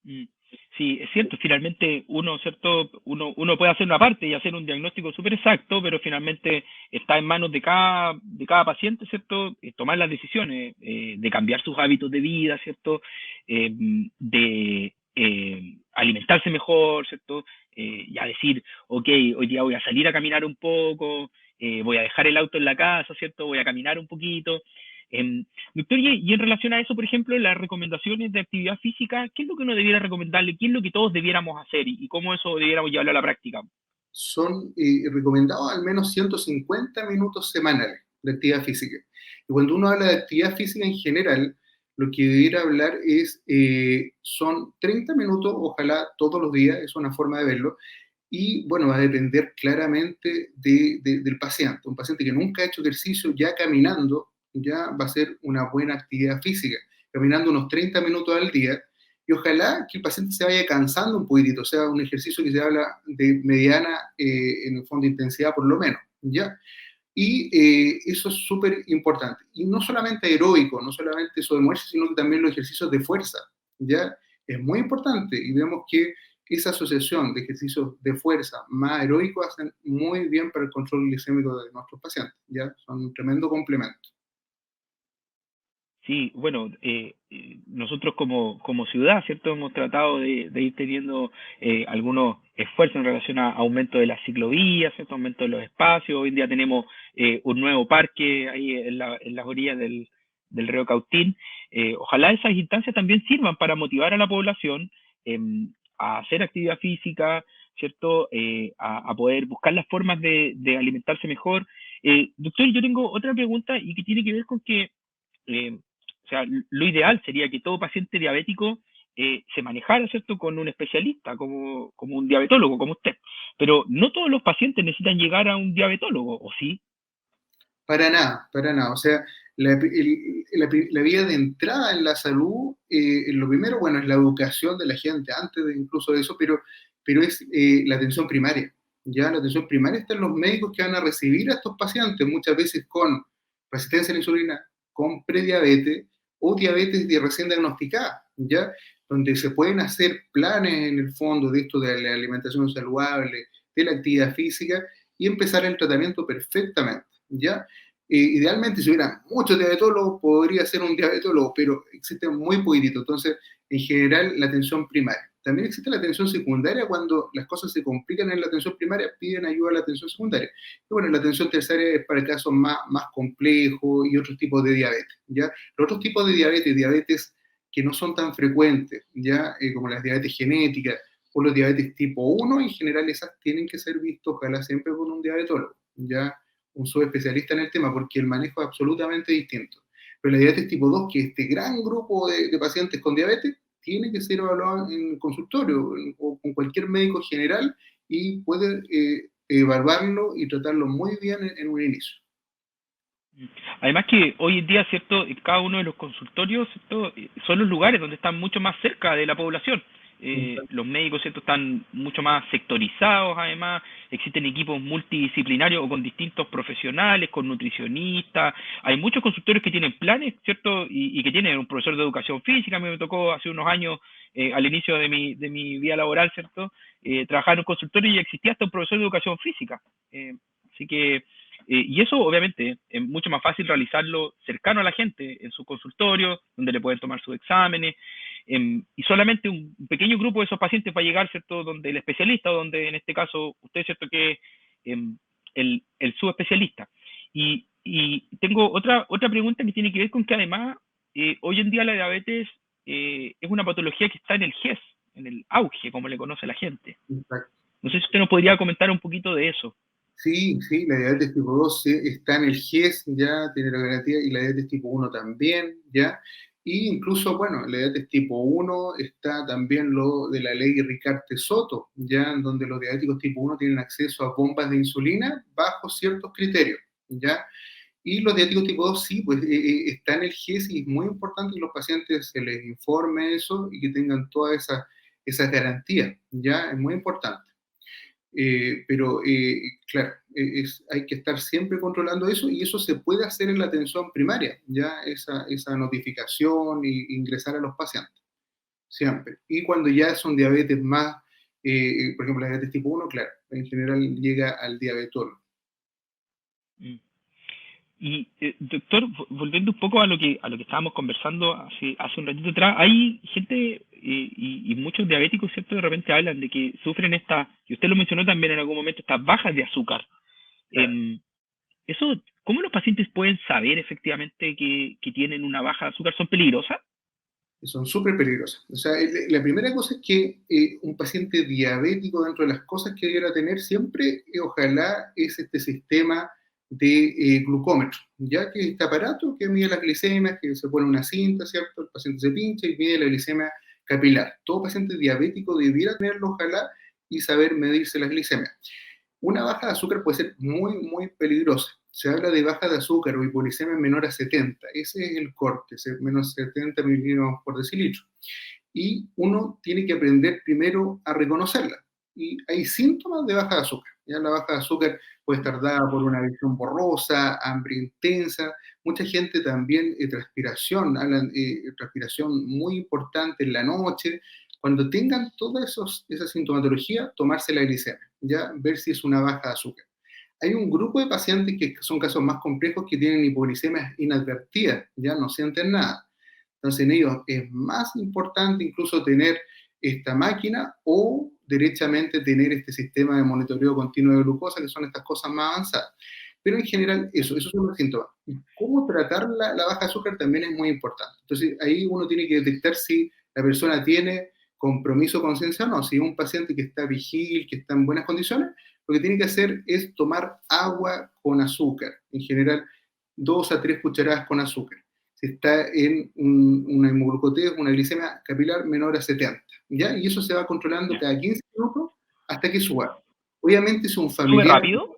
Mm. Sí, es cierto, finalmente uno, ¿cierto? Uno puede hacer una parte y hacer un diagnóstico súper exacto, pero finalmente está en manos de cada paciente, ¿cierto? Tomar las decisiones, de cambiar sus hábitos de vida, ¿cierto? De alimentarse mejor, ¿cierto? Ya decir, ok, hoy día voy a salir a caminar un poco, voy a dejar el auto en la casa, ¿cierto? Voy a caminar un poquito. Eh, Doctor, y en relación a eso, por ejemplo, las recomendaciones de actividad física, ¿qué es lo que uno debiera recomendarle? ¿Qué es lo que todos debiéramos hacer y cómo eso debiéramos llevarlo a la práctica? Son recomendados al menos 150 minutos semanales de actividad física. Y cuando uno habla de actividad física en general, lo que debiera hablar son 30 minutos, ojalá todos los días, es una forma de verlo, y bueno, va a depender claramente del paciente. Un paciente que nunca ha hecho ejercicio, ya caminando, ya va a ser una buena actividad física, caminando unos 30 minutos al día, y ojalá que el paciente se vaya cansando un poquitito, o sea, un ejercicio que se habla de mediana, en el fondo, intensidad por lo menos, ¿ya? Y eso es súper importante. Y no solamente aeróbico, no solamente eso de moverse, sino que también los ejercicios de fuerza, ¿ya? Es muy importante y vemos que esa asociación de ejercicios de fuerza más aeróbicos hacen muy bien para el control glicémico de nuestros pacientes, ¿ya? Son un tremendo complemento. Sí, bueno, nosotros como ciudad, ¿cierto? Hemos tratado de ir teniendo algunos esfuerzos en relación a aumento de las ciclovías, ¿cierto? Aumento de los espacios. Hoy en día tenemos un nuevo parque ahí en las orillas del río Cautín. Ojalá esas instancias también sirvan para motivar a la población a hacer actividad física, ¿cierto? A poder buscar las formas de alimentarse mejor. Doctor, yo tengo otra pregunta y que tiene que ver con que eh, o sea, lo ideal sería que todo paciente diabético se manejara, ¿cierto?, con un especialista, como un diabetólogo, como usted. Pero no todos los pacientes necesitan llegar a un diabetólogo, ¿o sí? Para nada, para nada. O sea, la vía de entrada en la salud, lo primero, bueno, es la educación de la gente, antes de incluso de eso, pero es la atención primaria. Ya la atención primaria están los médicos que van a recibir a estos pacientes, muchas veces con resistencia a la insulina, con prediabetes o diabetes recién diagnosticada, ¿ya? Donde se pueden hacer planes en el fondo de esto de la alimentación saludable, de la actividad física y empezar el tratamiento perfectamente, ¿ya? Idealmente, si hubiera muchos diabetólogos, podría ser un diabetólogo, pero existe muy poquitito. Entonces, en general, la atención primaria. También existe la atención secundaria cuando las cosas se complican en la atención primaria, piden ayuda a la atención secundaria. Y bueno, la atención terciaria es para casos más complejos y otros tipos de diabetes, ¿ya? Los otros tipos de diabetes que no son tan frecuentes, ¿ya? Como las diabetes genéticas o los diabetes tipo 1, en general esas tienen que ser vistas, ojalá siempre con un diabetólogo, ¿ya? Un subespecialista en el tema, porque el manejo es absolutamente distinto. Pero la diabetes tipo 2, que este gran grupo de pacientes con diabetes, tiene que ser evaluado en consultorio o con cualquier médico general y puede evaluarlo y tratarlo muy bien en un inicio. Además que hoy en día, ¿cierto? Cada uno de los consultorios, ¿cierto? Son los lugares donde están mucho más cerca de la población. Los médicos, ¿cierto? Están mucho más sectorizados, además. Existen equipos multidisciplinarios o con distintos profesionales, con nutricionistas. Hay muchos consultorios que tienen planes, ¿cierto? Y que tienen un profesor de educación física. A mí me tocó hace unos años, al inicio de mi vida laboral, ¿cierto? Trabajar en un consultorio y existía hasta un profesor de educación física. Así que y eso, obviamente, es mucho más fácil realizarlo cercano a la gente, en su consultorio, donde le pueden tomar sus exámenes, y solamente un pequeño grupo de esos pacientes va a llegar, ¿cierto?, donde el especialista, o donde en este caso usted, ¿cierto?, que es el subespecialista. Y tengo otra pregunta que tiene que ver con que además, hoy en día la diabetes es una patología que está en el GES, en el auge, como le conoce la gente. No sé si usted nos podría comentar un poquito de eso. Sí, sí, la diabetes tipo 2 sí, está en el GES, ya tiene la garantía, y la diabetes tipo 1 también, ya. Y incluso, bueno, la diabetes tipo 1 está también lo de la ley Ricarte-Soto, ya, en donde los diabéticos tipo 1 tienen acceso a bombas de insulina bajo ciertos criterios, ya. Y los diabéticos tipo 2 sí, pues está en el GES y es muy importante que los pacientes se les informe eso y que tengan todas esas garantías, ya, es muy importante. Pero claro, hay que estar siempre controlando eso y eso se puede hacer en la atención primaria, ya esa notificación e ingresar a los pacientes, siempre. Y cuando ya son diabetes más, por ejemplo, la diabetes tipo 1, claro, en general llega al diabetólogo. Mm. Y doctor, volviendo un poco a lo que estábamos conversando hace un ratito atrás, hay gente y muchos diabéticos, ¿cierto? De repente hablan de que sufren y usted lo mencionó también en algún momento, estas bajas de azúcar. Claro. Eso, ¿cómo los pacientes pueden saber efectivamente que tienen una baja de azúcar? ¿Son peligrosas? Son súper peligrosas. O sea, la primera cosa es que un paciente diabético, dentro de las cosas que debiera tener siempre, ojalá, es este sistema de glucómetro, ya que este aparato que mide las glicemias, que se pone una cinta, ¿cierto? El paciente se pincha y mide la glicemia capilar. Todo paciente diabético debiera tenerlo, ojalá, y saber medirse las glicemias. Una baja de azúcar puede ser muy, muy peligrosa. Se habla de baja de azúcar o hipoglicemia menor a 70. Ese es el corte, menos 70 miligramos por decilitro. Y uno tiene que aprender primero a reconocerla. Y hay síntomas de baja de azúcar. Ya la baja de azúcar puede estar dada por una visión borrosa, hambre intensa, mucha gente también transpiración, hablan transpiración muy importante en la noche. Cuando tengan toda esa sintomatología, tomarse la glicemia, ya ver si es una baja de azúcar. Hay un grupo de pacientes que son casos más complejos que tienen hipoglicemias inadvertidas, ya no sienten nada. Entonces en ellos es más importante incluso tener esta máquina o derechamente tener este sistema de monitoreo continuo de glucosa, que son estas cosas más avanzadas. Pero en general esos son los síntomas. Y cómo tratar la baja de azúcar también es muy importante. Entonces ahí uno tiene que detectar si la persona tiene compromiso, conciencia o no. Si es un paciente que está vigil, que está en buenas condiciones, lo que tiene que hacer es tomar agua con azúcar. En general, 2 a 3 cucharadas con azúcar. Si está en una hemoglucotemia, una glicemia capilar menor a 70, ¿ya? Y eso se va controlando Ya. cada 15 minutos hasta que suba. Obviamente, si un ¿Sube familiar rápido?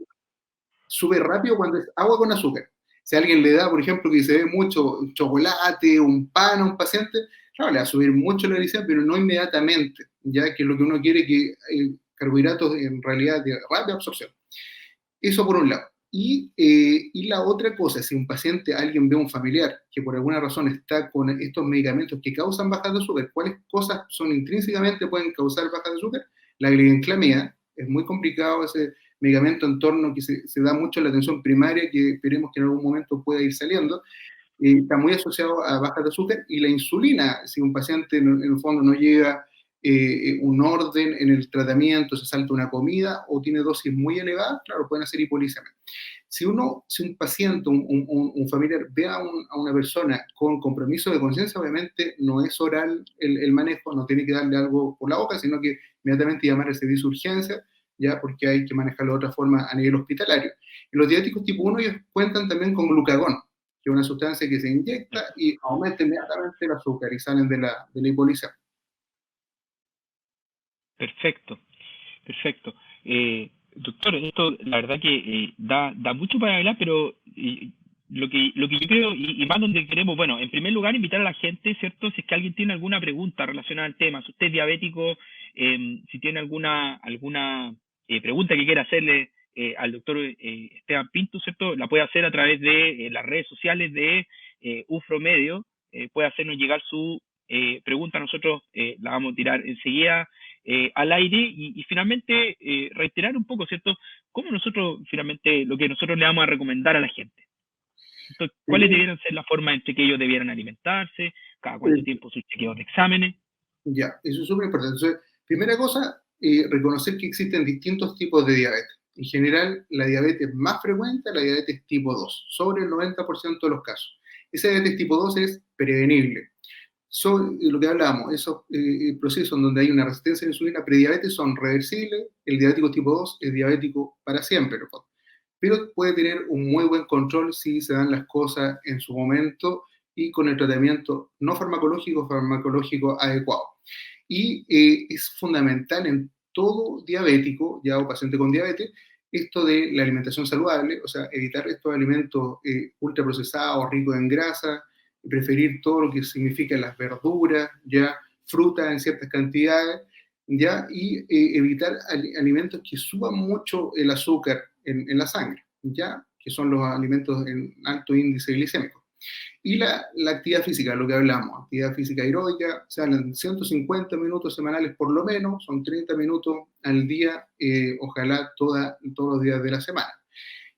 sube rápido cuando es agua con azúcar. Si alguien le da, por ejemplo, que se ve mucho chocolate, un pan a un paciente, claro, le va a subir mucho la glicemia, pero no inmediatamente, ya que lo que uno quiere es que carbohidratos en realidad de rápida absorción. Eso por un lado. Y la otra cosa, si un paciente, alguien ve a un familiar que por alguna razón está con estos medicamentos que causan bajas de azúcar, ¿cuáles cosas son intrínsecamente pueden causar bajas de azúcar? La glibenclamida, es muy complicado medicamento en torno que se da mucho en la atención primaria, que esperemos que en algún momento pueda ir saliendo, está muy asociado a bajas de azúcar, y la insulina, si un paciente en el fondo no llega un orden en el tratamiento, se salta una comida o tiene dosis muy elevadas, claro, pueden hacer hipoglicemia. Si un paciente, un familiar ve a una persona con compromiso de conciencia, obviamente no es oral el manejo, no tiene que darle algo por la boca, sino que inmediatamente llamar al servicio de urgencia, ya, porque hay que manejarlo de otra forma a nivel hospitalario. Y los diabéticos tipo 1 ellos cuentan también con glucagón, que es una sustancia que se inyecta y aumenta inmediatamente el azúcar y salen de la hipoglicemia. Perfecto, perfecto. Doctor, esto la verdad que da mucho para hablar, pero lo que yo creo, y más donde queremos, bueno, en primer lugar, invitar a la gente, ¿cierto? Si es que alguien tiene alguna pregunta relacionada al tema, si usted es diabético, si tiene alguna pregunta que quiera hacerle al doctor Esteban Pinto, ¿cierto? La puede hacer a través de las redes sociales de UFRO Medio, puede hacernos llegar su pregunta, nosotros la vamos a tirar enseguida al aire y finalmente reiterar un poco, ¿cierto? ¿Cómo nosotros finalmente, lo que nosotros le vamos a recomendar a la gente? Entonces, ¿cuáles Primero, debieran ser las formas en que ellos debieran alimentarse? ¿Cada cuánto eh, tiempo sus chequeos de exámenes? ya, eso es súper importante. Entonces, primera cosa, reconocer que existen distintos tipos de diabetes. En general, la diabetes más frecuente es la diabetes tipo 2, sobre el 90% de los casos. Esa diabetes tipo 2 es prevenible. Lo que hablábamos, esos procesos en donde hay una resistencia a la insulina prediabetes son reversibles, el diabético tipo 2 es diabético para siempre, ¿no? Pero puede tener un muy buen control si se dan las cosas en su momento y con el tratamiento no farmacológico, farmacológico adecuado. Y es fundamental en todo diabético, ya o paciente con diabetes, esto de la alimentación saludable, o sea, evitar estos alimentos ultraprocesados, ricos en grasa, preferir todo lo que significa las verduras, ya frutas en ciertas cantidades, ya, y evitar alimentos que suban mucho el azúcar en la sangre, ya, que son los alimentos en alto índice glicémico. Y la actividad física, lo que hablamos, actividad física aeróbica, o sea, 150 minutos semanales por lo menos, son 30 minutos al día, ojalá todos los días de la semana.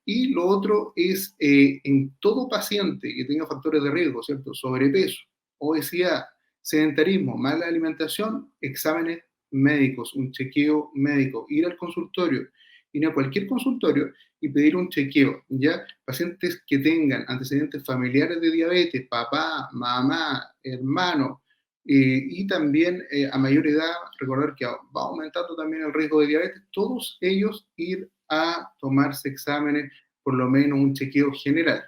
Y lo otro es, en todo paciente que tenga factores de riesgo, ¿cierto? Sobrepeso, obesidad, sedentarismo, mala alimentación, exámenes médicos, un chequeo médico, ir al consultorio, ir a cualquier consultorio y pedir un chequeo, ¿ya? Pacientes que tengan antecedentes familiares de diabetes, papá, mamá, hermano, y también a mayor edad, recordar que va aumentando también el riesgo de diabetes, todos ellos ir a tomarse exámenes, por lo menos un chequeo general.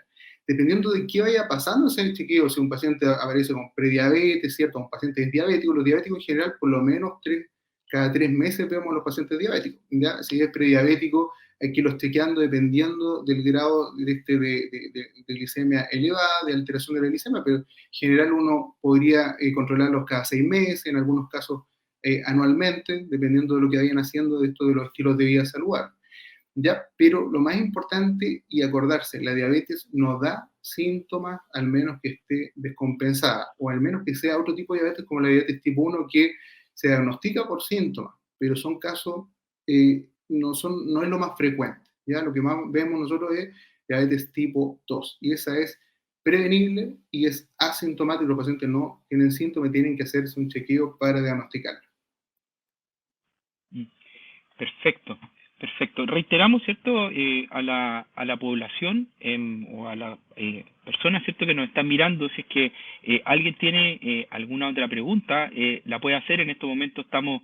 Dependiendo de qué vaya pasando en el chequeo, si un paciente aparece con prediabetes, ¿cierto? Un paciente es diabético, los diabéticos en general, por lo menos cada 3 meses vemos a los pacientes diabéticos, ¿ya? Si es prediabético, hay que irlos chequeando dependiendo del grado de glicemia elevada, de alteración de la glicemia, pero en general uno podría controlarlos cada 6 meses, en algunos casos anualmente, dependiendo de lo que vayan haciendo de esto de los estilos de vida saludables. ¿Ya? Pero lo más importante y acordarse, la diabetes no da síntomas al menos que esté descompensada, o al menos que sea otro tipo de diabetes como la diabetes tipo 1 que se diagnostica por síntomas, pero son casos, no es lo más frecuente, ¿ya? Lo que más vemos nosotros es diabetes tipo 2, y esa es prevenible y es asintomática, los pacientes no tienen síntomas, tienen que hacerse un chequeo para diagnosticarlo. Mm. Perfecto, perfecto. Reiteramos, ¿cierto?, a la población o a las personas, ¿cierto?, que nos están mirando, si es que alguien tiene alguna otra pregunta, la puede hacer. En estos momentos estamos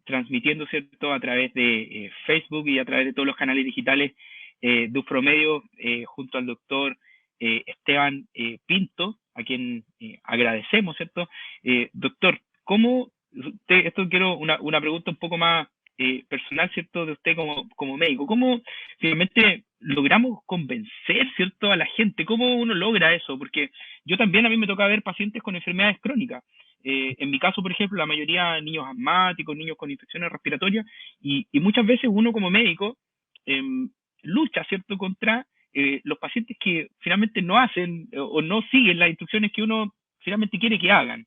transmitiendo, ¿cierto?, a través de Facebook y a través de todos los canales digitales de Upromedio, junto al doctor Esteban Pinto, a quien agradecemos, ¿cierto? Doctor, ¿cómo esto quiero una pregunta un poco más personal, ¿cierto?, de usted como médico. ¿Cómo finalmente logramos convencer, ¿cierto?, a la gente? ¿Cómo uno logra eso? Porque yo también, a mí me toca ver pacientes con enfermedades crónicas. En mi caso, por ejemplo, la mayoría niños asmáticos, niños con infecciones respiratorias, y muchas veces uno como médico eh, lucha, ¿cierto?, contra los pacientes que finalmente no hacen o no siguen las instrucciones que uno finalmente quiere que hagan.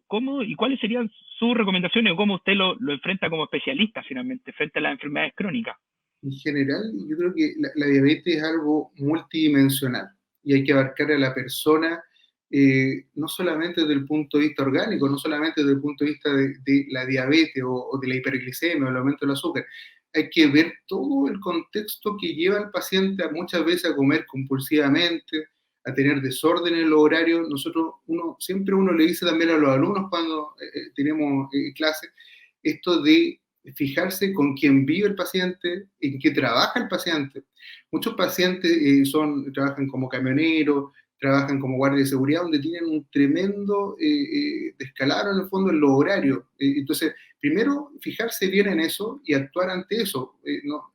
¿Cómo y cuáles serían sus recomendaciones o cómo usted lo enfrenta como especialista finalmente frente a las enfermedades crónicas? En general, yo creo que la diabetes es algo multidimensional y hay que abarcar a la persona no solamente desde el punto de vista orgánico, no solamente desde el punto de vista de la diabetes o de la hiperglicemia o el aumento del azúcar. Hay que ver todo el contexto que lleva al paciente muchas veces a comer compulsivamente, a tener desorden en los horarios. Siempre uno le dice también a los alumnos cuando tenemos clases, esto de fijarse con quién vive el paciente, en qué trabaja el paciente. Muchos pacientes trabajan como camioneros, trabajan como guardias de seguridad, donde tienen un tremendo descalabro en el fondo en los horarios. Entonces, primero, fijarse bien en eso y actuar ante eso. ¿No?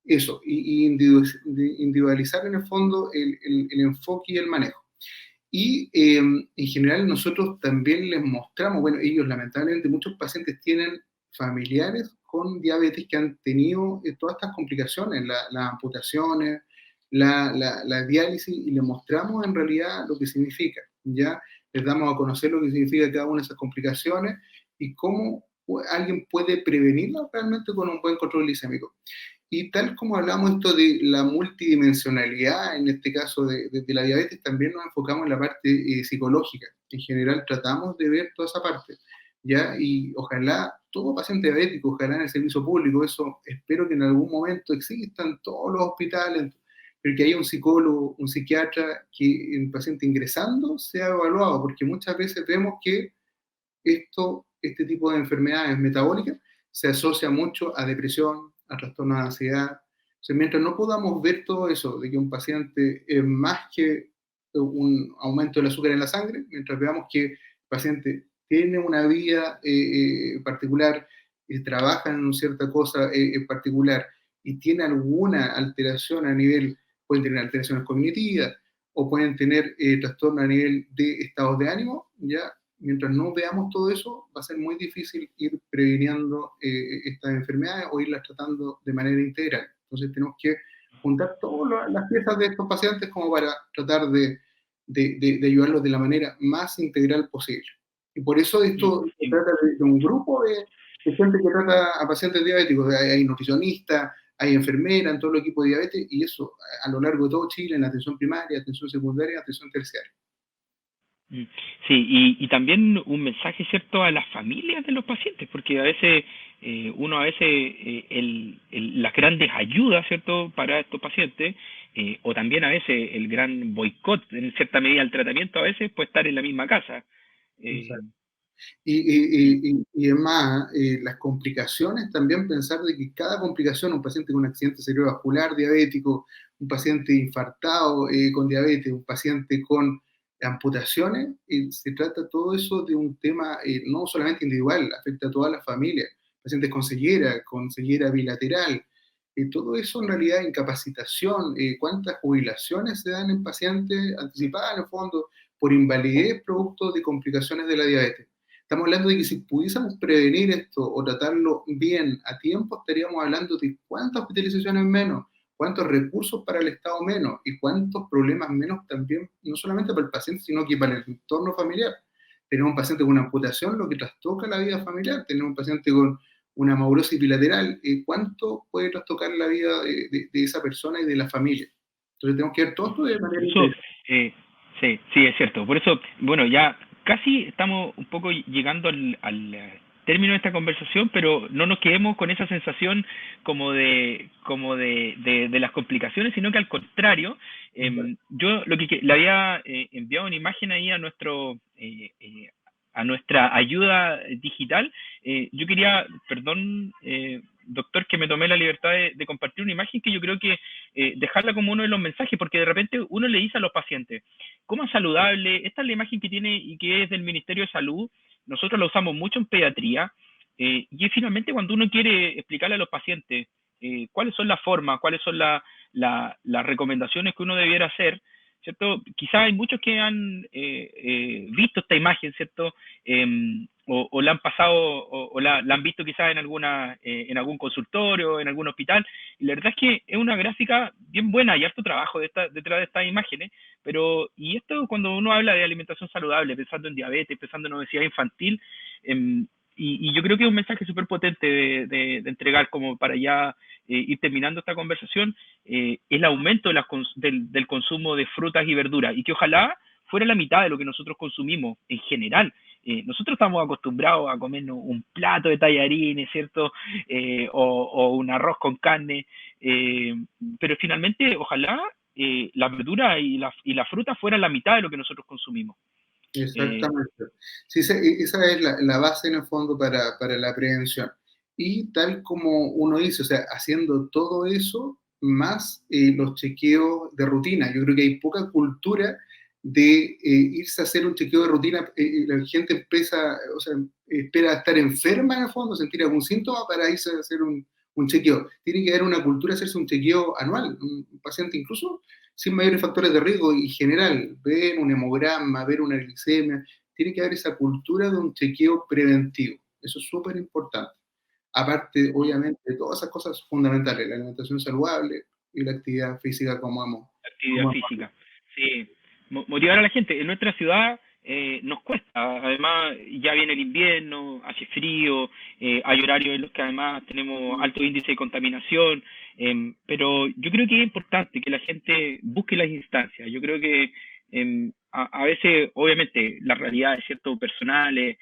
Eso, y individualizar en el fondo el enfoque y el manejo. Y en general nosotros también les mostramos, bueno, ellos lamentablemente, muchos pacientes tienen familiares con diabetes que han tenido todas estas complicaciones, las amputaciones, la diálisis, y les mostramos en realidad lo que significa, ¿ya? Les damos a conocer lo que significa cada una de esas complicaciones y cómo alguien puede prevenirlas realmente con un buen control glicémico. Y tal como hablamos esto de la multidimensionalidad, en este caso de la diabetes, también nos enfocamos en la parte psicológica. En general tratamos de ver toda esa parte, ¿ya? Y ojalá todo paciente diabético, ojalá en el servicio público, eso espero que en algún momento existan todos los hospitales, pero que haya un psicólogo, un psiquiatra, que el paciente ingresando sea evaluado, porque muchas veces vemos que este tipo de enfermedades metabólicas se asocia mucho a depresión, a trastorno de ansiedad. O sea, mientras no podamos ver todo eso, de que un paciente es más que un aumento del azúcar en la sangre, mientras veamos que el paciente tiene una vida particular, trabaja en una cierta cosa particular y tiene alguna alteración a nivel, pueden tener alteraciones cognitivas o pueden tener trastorno a nivel de estados de ánimo, ya mientras no veamos todo eso, va a ser muy difícil ir previniendo estas enfermedades o irlas tratando de manera integral. Entonces tenemos que juntar todas las piezas de estos pacientes como para tratar de ayudarlos de la manera más integral posible. Y por eso esto se trata de un grupo de gente que trata a pacientes diabéticos. Hay nutricionistas, hay enfermeras en todo el equipo de diabetes, y eso a lo largo de todo Chile, en atención primaria, atención secundaria, atención terciaria. Sí, y también un mensaje, ¿cierto?, a las familias de los pacientes, porque a veces uno a veces las grandes ayudas, ¿cierto?, para estos pacientes, o también a veces el gran boicot, en cierta medida, al tratamiento, a veces puede estar en la misma casa. Eh, Exacto. Y es más, las complicaciones, también pensar de que cada complicación, un paciente con un accidente cerebrovascular diabético, un paciente infartado con diabetes, un paciente con amputaciones, se trata todo eso de un tema no solamente individual, afecta a toda la familia, pacientes con ceguera bilateral, todo eso en realidad, incapacitación, cuántas jubilaciones se dan en pacientes anticipadas en el fondo por invalidez producto de complicaciones de la diabetes. Estamos hablando de que si pudiésemos prevenir esto o tratarlo bien a tiempo, estaríamos hablando de cuántas hospitalizaciones menos, cuántos recursos para el Estado menos y cuántos problemas menos también, no solamente para el paciente, sino que para el entorno familiar. Tenemos un paciente con una amputación, lo que trastoca la vida familiar. Tenemos un paciente con una amaurosis bilateral, ¿cuánto puede trastocar la vida de esa persona y de la familia? Entonces tenemos que ver todo esto de por manera eso, integral. sí, sí, es cierto. Por eso, bueno, ya casi estamos un poco llegando al término de esta conversación, pero no nos quedemos con esa sensación como de las complicaciones, sino que al contrario, yo le había enviado una imagen ahí a nuestra ayuda digital. Yo quería, perdón, doctor, que me tomé la libertad de compartir una imagen que yo creo que dejarla como uno de los mensajes, porque de repente uno le dice a los pacientes, coman saludable. Esta es la imagen que tiene y que es del Ministerio de Salud. Nosotros la usamos mucho en pediatría, y es finalmente cuando uno quiere explicarle a los pacientes cuáles son las formas, cuáles son las recomendaciones que uno debiera hacer, ¿cierto? Quizás hay muchos que han visto esta imagen, ¿cierto? O la han pasado, o la han visto quizás en algún consultorio, en algún hospital, y la verdad es que es una gráfica bien buena, hay harto trabajo detrás de estas imágenes, y esto cuando uno habla de alimentación saludable, pensando en diabetes, pensando en obesidad infantil, y yo creo que es un mensaje súper potente de entregar como para ya ir terminando esta conversación, el aumento del consumo de frutas y verduras, y que ojalá fuera la mitad de lo que nosotros consumimos en general. Nosotros estamos acostumbrados a comernos un plato de tallarines, ¿cierto? O un arroz con carne, eh, pero finalmente, ojalá la verdura y la fruta fueran la mitad de lo que nosotros consumimos. Eh, Exactamente. Sí, esa es la base en el fondo para la prevención. Y tal como uno dice, o sea, haciendo todo eso, más los chequeos de rutina. Yo creo que hay poca cultura de irse a hacer un chequeo de rutina. La gente empieza, o sea, espera estar enferma en el fondo, sentir algún síntoma para irse a hacer un chequeo. Tiene que haber una cultura de hacerse un chequeo anual. Un paciente incluso sin mayores factores de riesgo y general, ver un hemograma, ver una glicemia, tiene que haber esa cultura de un chequeo preventivo. Eso es súper importante. Aparte, obviamente, de todas esas cosas fundamentales, la alimentación saludable y la actividad física actividad como hemos física. Sí, motivar a la gente. En nuestra ciudad nos cuesta, además ya viene el invierno, hace frío, hay horarios en los que además tenemos alto índice de contaminación, pero yo creo que es importante que la gente busque las instancias. Yo creo que a veces, obviamente, las realidades, ¿cierto?, personales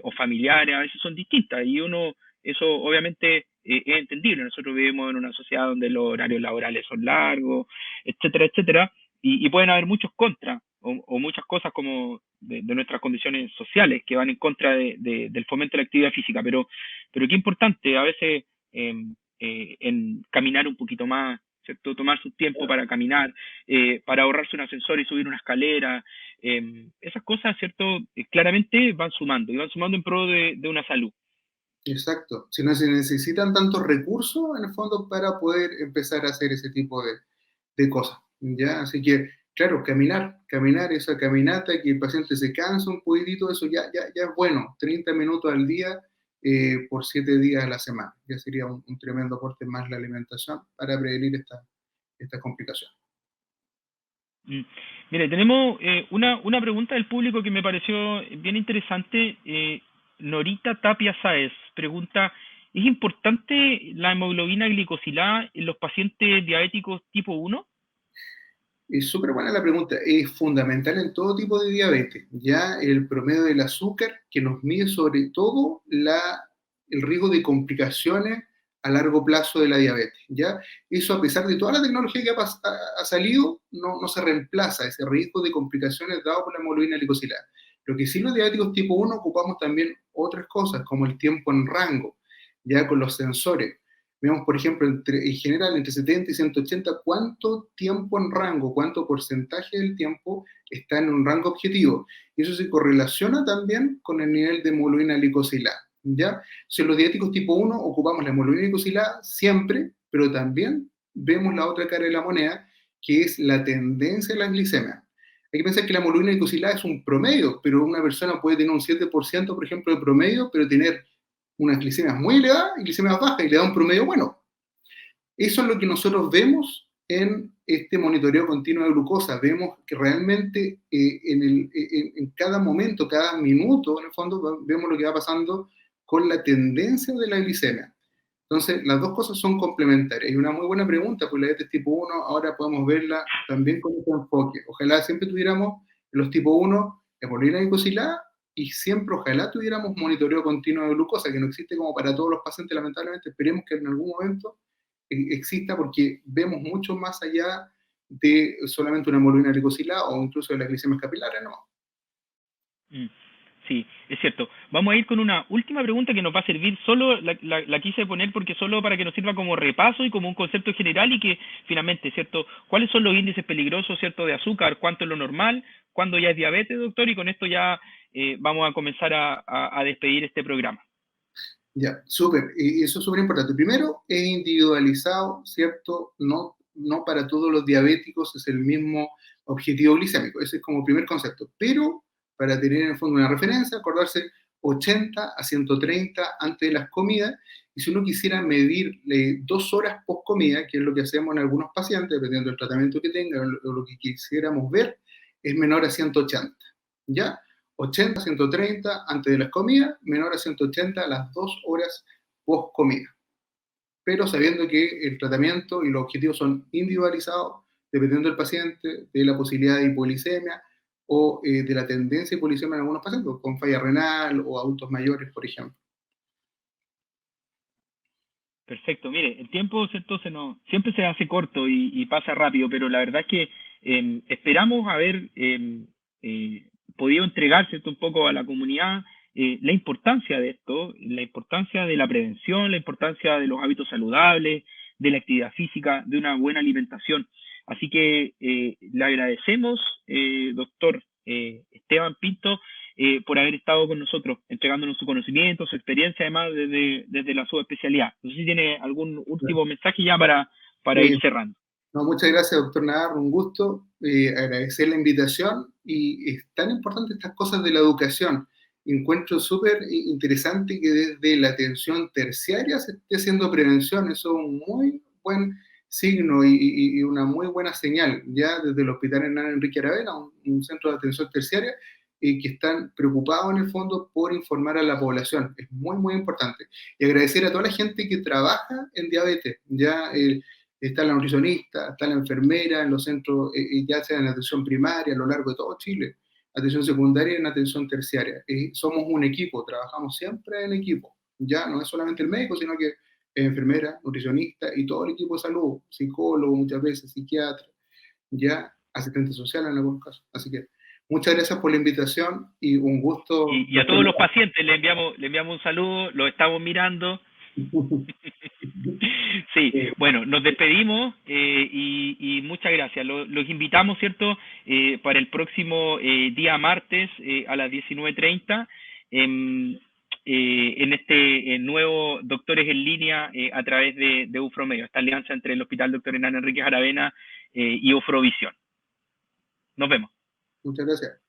o familiares a veces son distintas y uno, eso obviamente es entendible. Nosotros vivimos en una sociedad donde los horarios laborales son largos, etcétera, etcétera, y pueden haber muchos contras o muchas cosas como de nuestras condiciones sociales que van en contra del fomento de la actividad física, pero qué importante a veces en caminar un poquito más, ¿cierto? Tomar su tiempo para caminar, para ahorrarse un ascensor y subir una escalera, esas cosas, ¿cierto? Claramente van sumando y van sumando en pro de una salud. Exacto. Si no se necesitan tantos recursos, en el fondo, para poder empezar a hacer ese tipo de cosas, ¿ya? Así que, claro, caminar esa caminata, que el paciente se cansa un poquitito, eso ya es bueno, 30 minutos al día por 7 días a la semana, ya sería un tremendo aporte más la alimentación para prevenir esta complicación. Mm. Mire, tenemos una pregunta del público que me pareció bien interesante. Norita Tapia Sáez pregunta, ¿es importante la hemoglobina glicosilada en los pacientes diabéticos tipo 1? Es súper buena la pregunta. Es fundamental en todo tipo de diabetes. Ya el promedio del azúcar que nos mide sobre todo el riesgo de complicaciones a largo plazo de la diabetes. Ya eso, a pesar de toda la tecnología que ha salido, no se reemplaza ese riesgo de complicaciones dado por la hemoglobina glicosilada. Lo que sí, los diabéticos tipo 1 ocupamos también otras cosas como el tiempo en rango, ya con los sensores. Vemos, por ejemplo, en general, entre 70 y 180, cuánto tiempo en rango, cuánto porcentaje del tiempo está en un rango objetivo. Y eso se correlaciona también con el nivel de hemoglobina glicosilada. ¿Ya? Si en los diabéticos tipo 1 ocupamos la hemoglobina glicosilada siempre, pero también vemos la otra cara de la moneda, que es la tendencia de las glicemias. Hay que pensar que la hemoglobina glicosilada es un promedio, pero una persona puede tener un 7%, por ejemplo, de promedio, pero tener unas glicemias muy elevadas y glicemias bajas y le da un promedio bueno. Eso es lo que nosotros vemos en este monitoreo continuo de glucosa. Vemos que realmente en cada momento, cada minuto, en el fondo, vemos lo que va pasando con la tendencia de la glicemia. Entonces, las dos cosas son complementarias. Y una muy buena pregunta, pues la diabetes tipo 1 ahora podemos verla también con este enfoque. Ojalá siempre tuviéramos los tipo 1 hemoglobina glicosilada y siempre ojalá tuviéramos monitoreo continuo de glucosa, que no existe como para todos los pacientes, lamentablemente. Esperemos que en algún momento exista, porque vemos mucho más allá de solamente una hemoglobina glicosilada o incluso de las glicemias capilares, ¿no? Mm. Sí, es cierto. Vamos a ir con una última pregunta que nos va a servir, solo la quise poner porque solo para que nos sirva como repaso y como un concepto general y que finalmente, ¿cierto? ¿Cuáles son los índices peligrosos, ¿cierto? De azúcar, cuánto es lo normal, cuándo ya es diabetes, doctor, y con esto ya vamos a comenzar a despedir este programa. Ya, súper. Y eso es súper importante. Primero, es individualizado, ¿cierto? No para todos los diabéticos es el mismo objetivo glicémico. Ese es como primer concepto. Pero para tener en el fondo una referencia, acordarse 80 a 130 antes de las comidas. Y si uno quisiera medirle 2 horas post comida, que es lo que hacemos en algunos pacientes, dependiendo del tratamiento que tengan o lo que quisiéramos ver, es menor a 180. ¿Ya? 80 a 130 antes de las comidas, menor a 180 a las 2 horas post comida. pero sabiendo que el tratamiento y los objetivos son individualizados, dependiendo del paciente, de la posibilidad de hipoglicemia o de la tendencia a hipoglicemia en algunos pacientes, con falla renal o adultos mayores, por ejemplo. Perfecto, mire, el tiempo, ¿cierto? Siempre se hace corto y pasa rápido, pero la verdad es que esperamos haber podido entregar, ¿cierto? Un poco a la comunidad la importancia de esto, la importancia de la prevención, la importancia de los hábitos saludables, de la actividad física, de una buena alimentación. Así que le agradecemos, doctor Esteban Pinto, por haber estado con nosotros, entregándonos su conocimiento, su experiencia, además desde la subespecialidad. No sé si tiene algún último mensaje ya para ir cerrando. No, muchas gracias, doctor Navarro, un gusto, agradecer la invitación y es tan importante estas cosas de la educación. Encuentro súper interesante que desde la atención terciaria se esté haciendo prevención, eso es un muy buen signo y una muy buena señal, ya desde el Hospital Hernán Enrique Aravena, un centro de atención terciaria, que están preocupados en el fondo por informar a la población, es muy, muy importante. Y agradecer a toda la gente que trabaja en diabetes, ya está la nutricionista, está la enfermera en los centros, ya sea en atención primaria a lo largo de todo Chile, atención secundaria y en atención terciaria. Somos un equipo, trabajamos siempre en equipo. Ya no es solamente el médico, sino que enfermera, nutricionista y todo el equipo de salud, psicólogo muchas veces, psiquiatra, ya asistente social en algunos casos. Así que muchas gracias por la invitación y un gusto. Y a todos los pacientes le enviamos un saludo, los estamos mirando. Sí, bueno, nos despedimos y muchas gracias. Los invitamos, ¿cierto?, para el próximo día martes a las 19:30 en este nuevo Doctores en Línea a través de UFROMEDIO, esta alianza entre el Hospital Dr. Hernán Enríquez Aravena y UFROVISIón. Nos vemos. Muchas gracias.